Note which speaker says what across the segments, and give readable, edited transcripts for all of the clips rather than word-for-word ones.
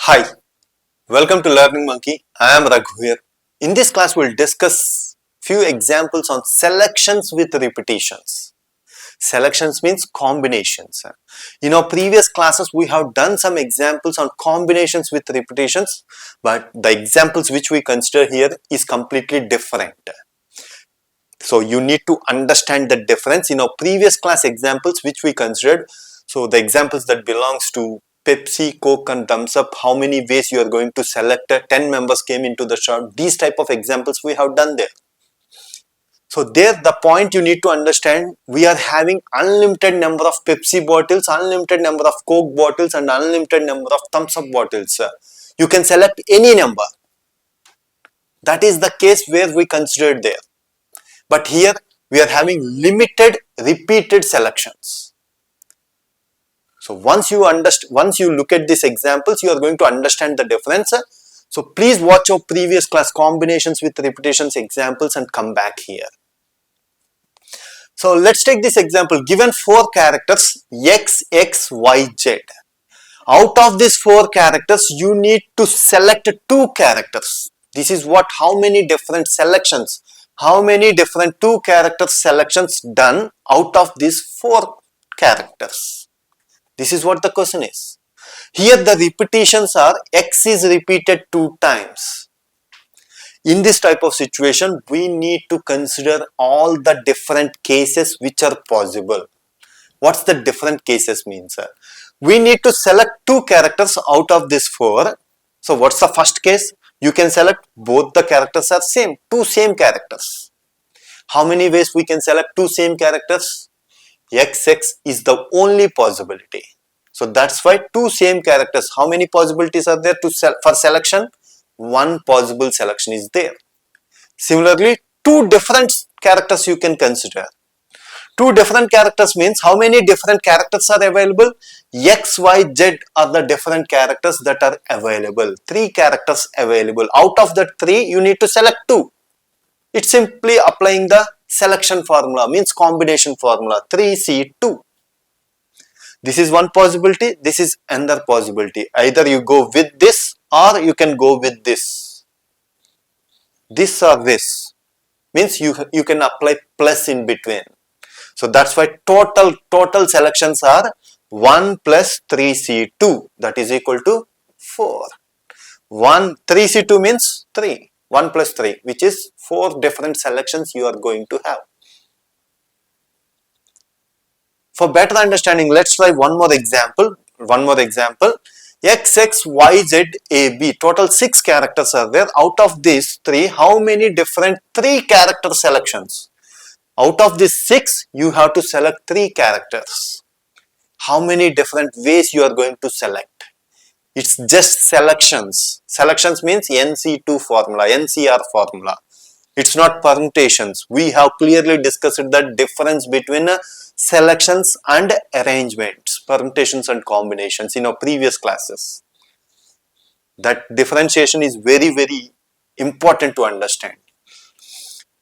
Speaker 1: Hi, welcome to Learning Monkey. I am Raghu here. In this class, we'll discuss few examples on selections with repetitions. Selections means combinations. In our previous classes, we have done some examples on combinations with repetitions, but the examples which we consider here is completely different. So you need to understand the difference in our previous class examples which we considered. So the examples that belongs to Pepsi, Coke and Thumbs Up, how many ways you are going to select 10 members came into the shop. These type of examples we have done there. So there the point you need to understand, we are having unlimited number of Pepsi bottles, unlimited number of Coke bottles and unlimited number of Thumbs Up bottles. You can select any number. That is the case where we considered there. But here we are having limited repeated selections. So once you look at these examples, you are going to understand the difference. So please watch our previous class combinations with repetitions examples and come back here. So let's take this example. Given 4 characters X, X, Y, Z. Out of these 4 characters, you need to select 2 characters. This is what, how many different selections, how many different 2 character selections done out of these 4 characters. This is what the question is. Here the repetitions are X is repeated 2 times. In this type of situation, we need to consider all the different cases which are possible. What's the different cases means? We need to select 2 characters out of this 4. So what's the first case? You can select both the characters are same, 2 same characters. How many ways we can select 2 same characters? XX is the only possibility. So that's why 2 same characters. How many possibilities are there for selection? 1 possible selection is there. Similarly, 2 different characters you can consider. 2 different characters means how many different characters are available? X, Y, Z are the different characters that are available. 3 characters available. Out of the 3, you need to select 2. It's simply applying the selection formula, means combination formula, 3C2. This is one possibility, this is another possibility. Either you go with this or you can go with this. This or this. Means you can apply plus in between. So that's why total selections are 1 plus 3C2, that is equal to 4. 3C2 means 3. 1 plus 3, which is 4 different selections you are going to have. For better understanding, let's try one more example. X, X, Y, Z, A, B. Total 6 characters are there. Out of these 3, how many different 3 character selections? Out of these 6, you have to select 3 characters. How many different ways you are going to select? It's just selections. Selections means NC2 formula, NCR formula. It's not permutations. We have clearly discussed the difference between selections and arrangements, permutations and combinations in our previous classes. That differentiation is very, very important to understand.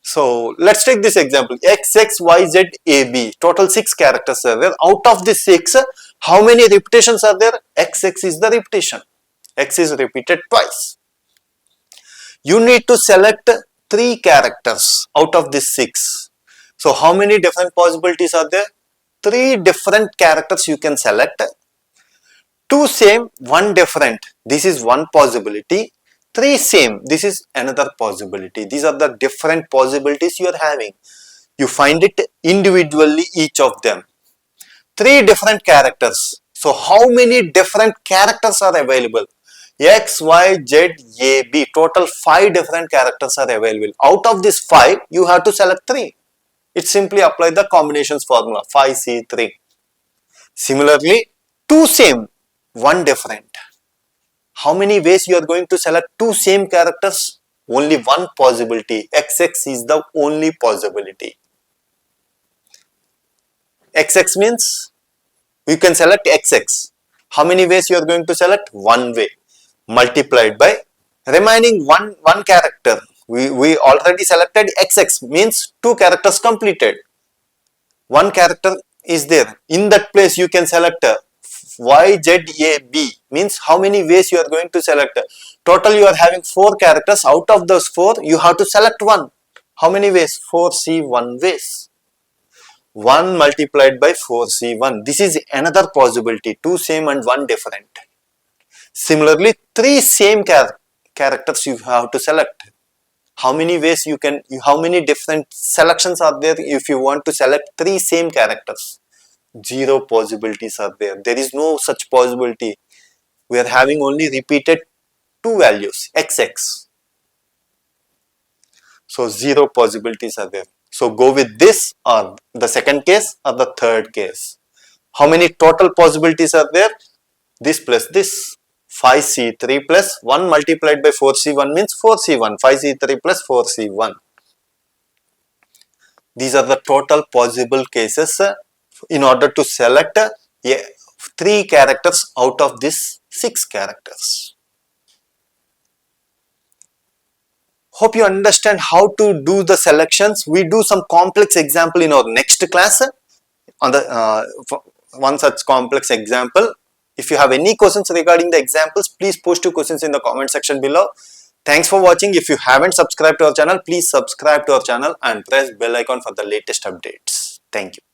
Speaker 1: So let's take this example. X, X, Y, Z, A, B. Total 6 characters are there. Out of the 6, how many repetitions are there? X, X is the repetition. X is repeated twice. You need to select 3 characters out of these 6. So how many different possibilities are there? 3 different characters you can select. 2 same, 1 different. This is one possibility. 3 same. This is another possibility. These are the different possibilities you are having. You find it individually, each of them. 3 different characters. So how many different characters are available? X, Y, Z, A, B. Total 5 different characters are available. Out of this 5, you have to select 3. It simply apply the combinations formula, 5C3. Similarly, 2 same, 1 different. How many ways you are going to select 2 same characters? Only 1 possibility. XX is the only possibility. XX means you can select XX. How many ways you are going to select? 1 way. Multiplied by remaining one character. We already selected XX, means 2 characters completed. 1 character is there. In that place you can select Y, Z, A, B means how many ways you are going to select. Total you are having 4 characters. Out of those 4, you have to select one. How many ways? 4C1 ways. 1 multiplied by 4C1. This is another possibility. 2 same and 1 different. Similarly, 3 same characters you have to select. How many ways you can, how many different selections are there if you want to select 3 same characters? 0 possibilities are there. There is no such possibility. We are having only repeated 2 values, XX. So 0 possibilities are there. So go with this or the second case or the third case. How many total possibilities are there? This plus this. 5C3 plus 1 multiplied by 4C1 means 4C1. 5C3 plus 4C1. These are the total possible cases in order to select 3 characters out of these 6 characters. Hope you understand how to do the selections. We do some complex example in our next class on the one such complex example. If you have any questions regarding the examples, please post your questions in the comment section below. Thanks for watching. If you haven't subscribed to our channel, please subscribe to our channel and press bell icon for the latest updates. Thank you.